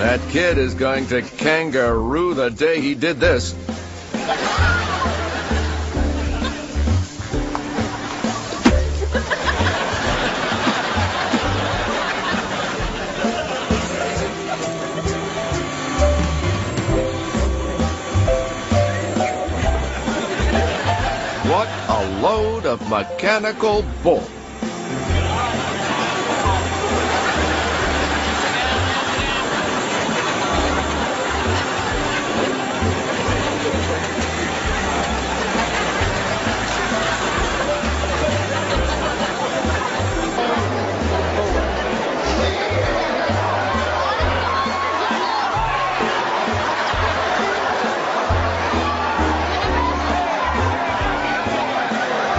That kid is going to kangaroo the day he did this. What a load of mechanical bull.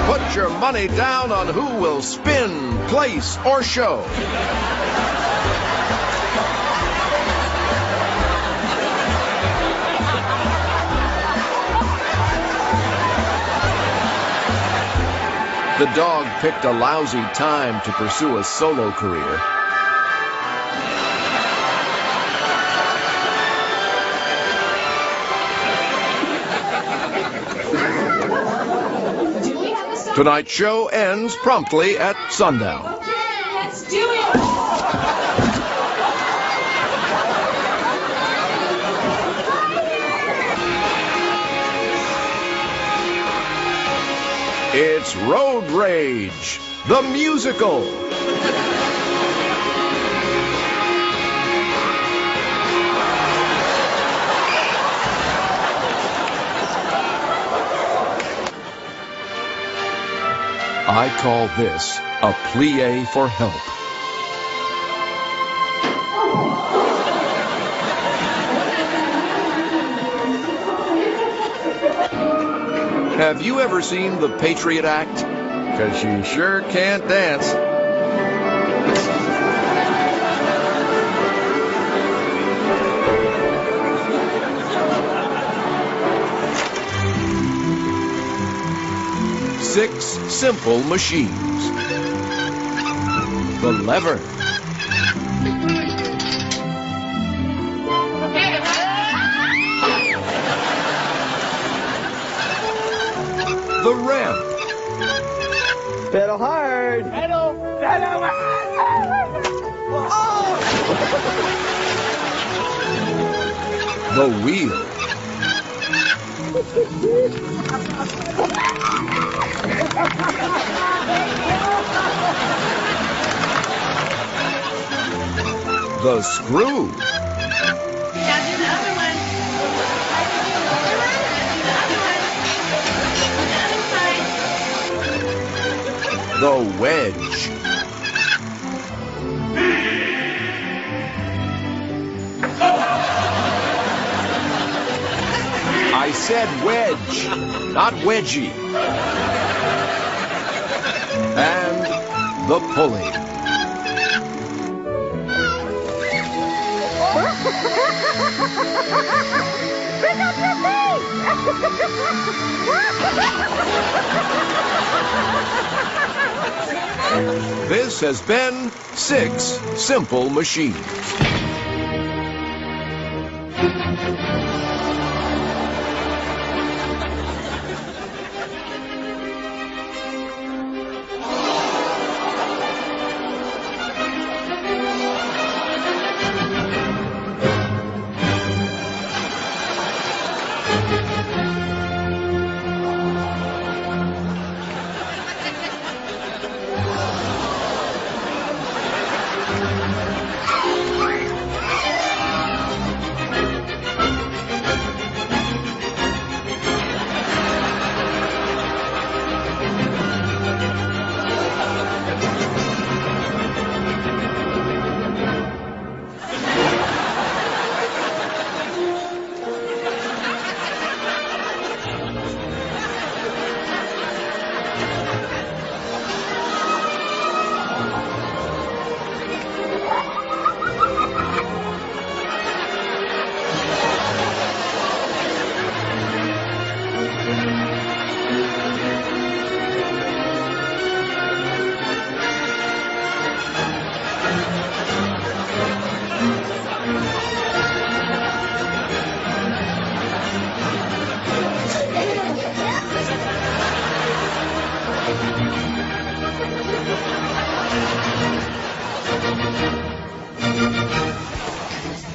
Put your money down on who will spin, place, or show. The dog picked a lousy time to pursue a solo career. Tonight's show ends promptly at sundown. Okay, let's do it! It's Road Rage, the musical. I call this a plie for help. Have you ever seen The Patriot Act? 'Cause she sure can't dance. Six simple machines. The lever. The ramp. Pedal hard. Pedal hard. The wheel. The screw. Now do the other one. Do the other one. The other side. The wedge. I said wedge, not wedgie. And the pulley. Pick up your feet! This has been 6 Simple Machines.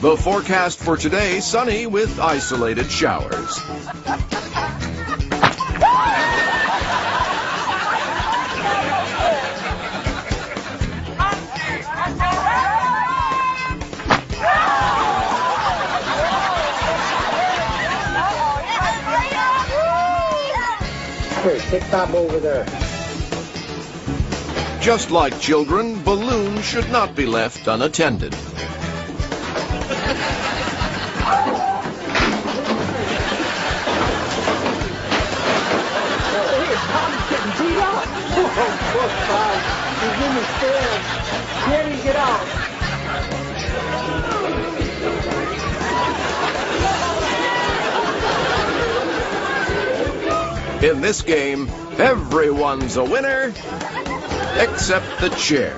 The forecast for today, sunny with isolated showers. Here, take Bob over there. Just like children, balloons should not be left unattended. Oh, poor Bob. He's in the stand. Can't even get out. In this game, everyone's a winner, except the chair.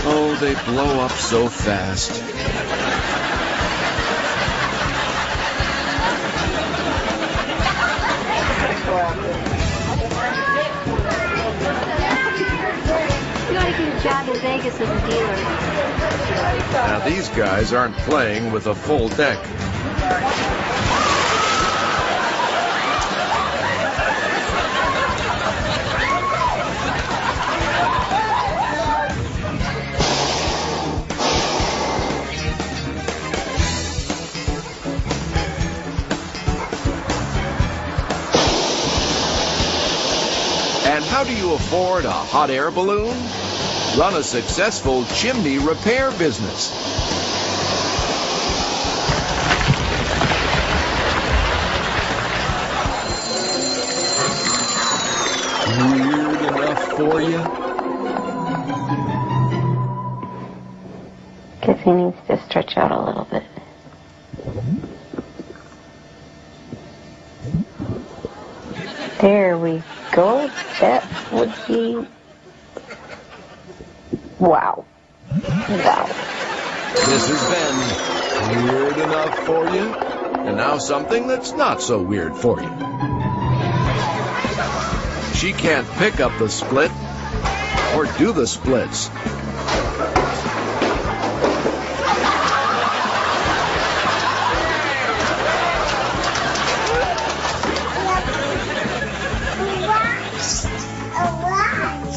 Oh, they blow up so fast. You ought to get a job in Vegas as a dealer. Now these guys aren't playing with a full deck. And how do you afford a hot air balloon? Run a successful chimney repair business. Weird enough for you? Guess he needs to stretch out a little bit. There we go. That would be... Wow. Wow. This has been weird enough for you. And now something that's not so weird for you. She can't pick up the split or do the splits.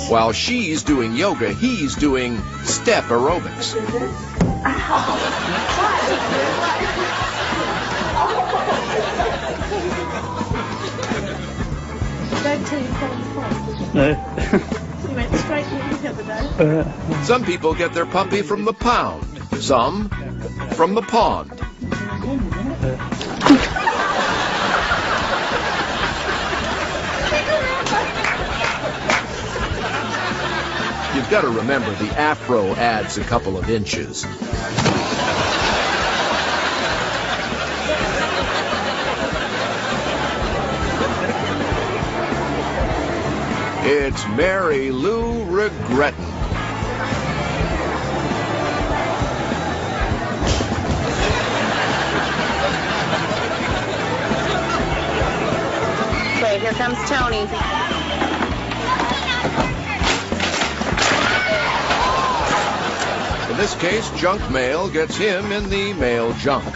While she's doing yoga, he's doing step aerobics. Don't tell you You went straight to the other day. Some people get their puppy from the pound, some from the pond. You've got to remember the afro adds a couple of inches. It's Mary Lou regretting. Okay, here comes Tony. In this case, junk mail gets him in the mail junk.